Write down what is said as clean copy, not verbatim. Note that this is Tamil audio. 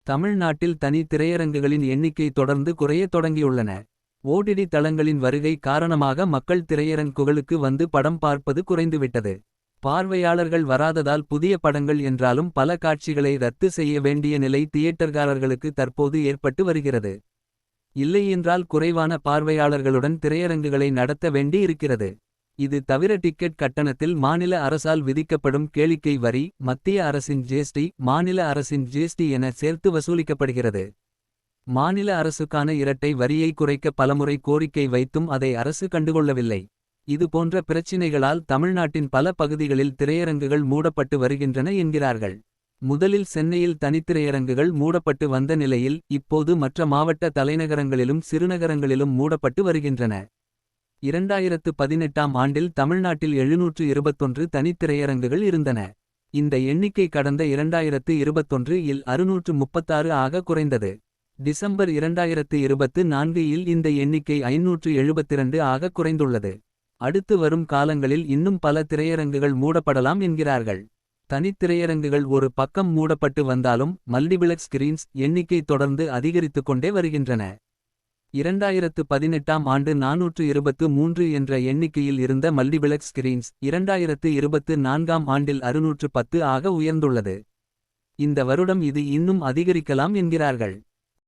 தமிழ்நாட்டில் தனி திரையரங்குகளின் எண்ணிக்கை தொடர்ந்து குறையத் தொடங்கியுள்ளன. ஓடிடி தளங்களின் வருகை காரணமாக மக்கள் திரையரங்குகளுக்கு வந்து படம் பார்ப்பது குறைந்துவிட்டது. பார்வையாளர்கள் வராததால் புதிய படங்கள் என்றாலும் பல காட்சிகளை ரத்து செய்ய வேண்டிய நிலை தியேட்டர்காரர்களுக்கு தற்போது ஏற்பட்டு வருகிறது. இல்லையென்றால் குறைவான பார்வையாளர்களுடன் திரையரங்குகளை நடத்த வேண்டி இருக்கிறது. இது தவிர டிக்கெட் கட்டணத்தில் மாநில அரசால் விதிக்கப்படும் கேளிக்கை வரி, மத்திய அரசின் ஜிஎஸ்டி, மாநில அரசின் ஜிஎஸ்டி என சேர்த்து வசூலிக்கப்படுகிறது. மாநில அரசுக்கான இரட்டை வரியை குறைக்க பலமுறை கோரிக்கை வைத்தும் அதை அரசு கண்டுகொள்ளவில்லை. இது போன்ற பிரச்சினைகளால் தமிழ்நாட்டின் பல பகுதிகளில் திரையரங்குகள் மூடப்பட்டு வருகின்றன என்கிறார்கள். முதலில் சென்னையில் தனித்திரையரங்குகள் மூடப்பட்டு வந்த நிலையில் இப்போது மற்ற மாவட்ட தலைநகரங்களிலும் சிறுநகரங்களிலும் மூடப்பட்டு வருகின்றன. 2018ஆம் ஆண்டில் தமிழ்நாட்டில் 721 தனித்திரையரங்குகள் இருந்தன. இந்த எண்ணிக்கை கடந்த 2021 இல் 636 ஆக குறைந்தது. டிசம்பர் 2024 இல் இந்த எண்ணிக்கை 572 ஆக குறைந்துள்ளது. அடுத்து வரும் காலங்களில் இன்னும் பல திரையரங்குகள் மூடப்படலாம் என்கிறார்கள். தனித்திரையரங்குகள் ஒரு பக்கம் மூடப்பட்டு வந்தாலும் மல்டிபிளெக்ஸ் ஸ்கிரீன்ஸ் எண்ணிக்கை தொடர்ந்து அதிகரித்துக் கொண்டே வருகின்றன. 2018ஆம் ஆண்டு 423 என்ற எண்ணிக்கையில் இருந்த மல்டிபிளெக்ஸ் ஸ்கிரீன்ஸ் 2024ஆம் ஆண்டில் 610 ஆக உயர்ந்துள்ளது. இந்த வருடம் இது இன்னும் அதிகரிக்கலாம் என்கிறார்கள்.